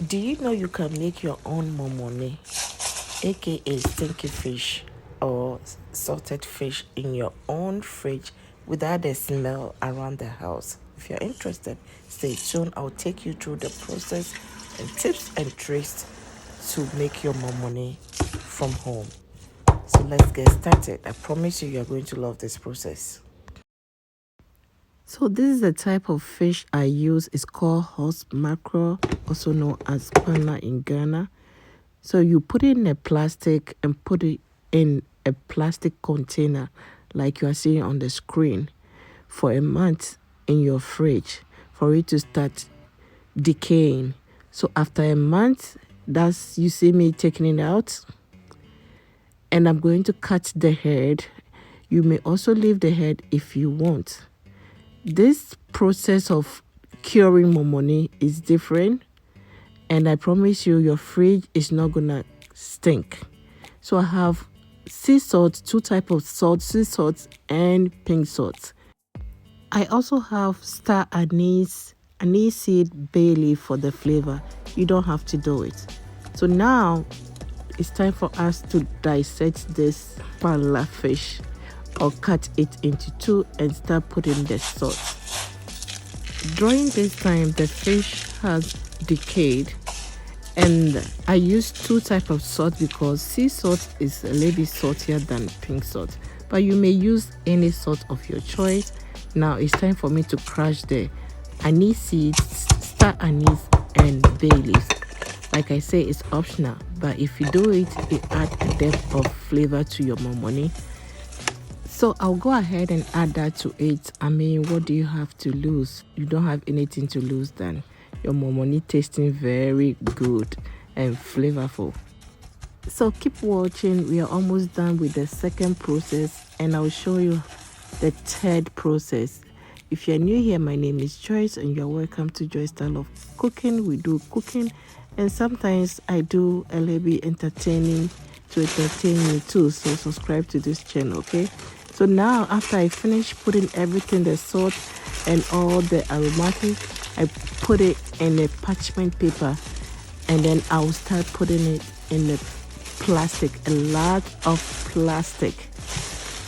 Do you know you can make your own momone, aka stinky fish or salted fish, in your own fridge without the smell around the house? If you're interested, stay tuned. I'll take you through the process and tips and tricks to make your momone from home. So let's get started. I promise you're going to love this process. So this is the type of fish I use. It's called horse mackerel, also known as pana in Ghana. So you put it in a plastic and put it in a plastic container like you are seeing on the screen for a month in your fridge for it to start decaying. So after a month, that's you see me taking it out, and I'm going to cut the head. You may also leave the head if you want. This process of curing momone is different, and I promise you your fridge is not gonna stink. So I have sea salt, two types of salt, sea salt and pink salt. I also have star anise seed, bay leaf for the flavor. You don't have to do it. So now it's time for us to dissect this pala fish or cut it into two and start putting the salt. During this time, the fish has decayed, and I use two types of salt because sea salt is a little bit saltier than pink salt, but you may use any salt of your choice. Now it's time for me to crush the anise seeds, star anise and bay leaves. Like I say, it's optional, but if you do it, it adds a depth of flavor to your momone. So I'll go ahead and add that to it. I mean, what do you have to lose? You don't have anything to lose then. Your momone tasting very good and flavorful. So keep watching. We are almost done with the second process, and I'll show you the third process. If you're new here, my name is Joyce and you're welcome to Joyce Style of Cooking. We do cooking, and sometimes I do a little bit entertaining to entertain you too. So subscribe to this channel, okay? So now after I finish putting everything, the salt and all the aromatic, I put it in a parchment paper, and then I'll start putting it in the plastic, a lot of plastic.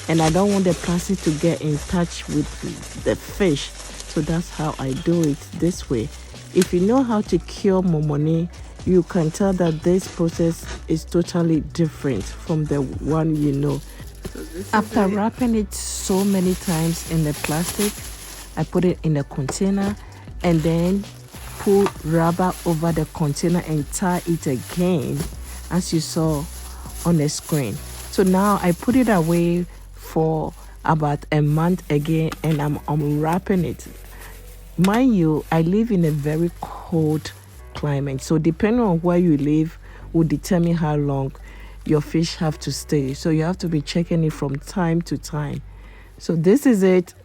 And I don't want the plastic to get in touch with the fish. So that's how I do it this way. If you know how to cure momone, you can tell that this process is totally different from the one you know. After wrapping it so many times in the plastic, I put it in a container and then put rubber over the container and tie it again, as you saw on the screen. So now I put it away for about a month again, and I'm unwrapping it. Mind you, I live in a very cold climate, so depending on where you live will determine how long your fish have to stay. So you have to be checking it from time to time. So this is it.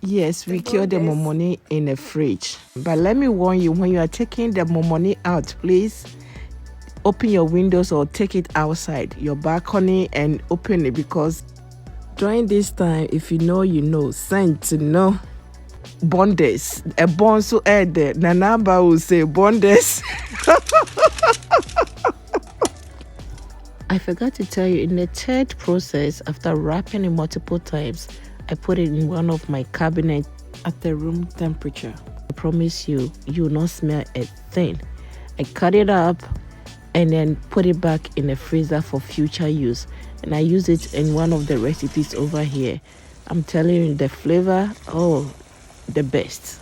Yes, we cure the momone in a fridge. But let me warn you, when you are taking the momone out, please open your windows or take it outside your balcony and open it, because during this time, if you know, you know, sent no bondes, a bond so add Nanaba will say bondes. I forgot to tell you, in the third process, after wrapping it multiple times, I put it in one of my cabinets at the room temperature. I promise you, you will not smell a thing. I cut it up and then put it back in the freezer for future use. And I use it in one of the recipes over here. I'm telling you, the flavor, oh, the best.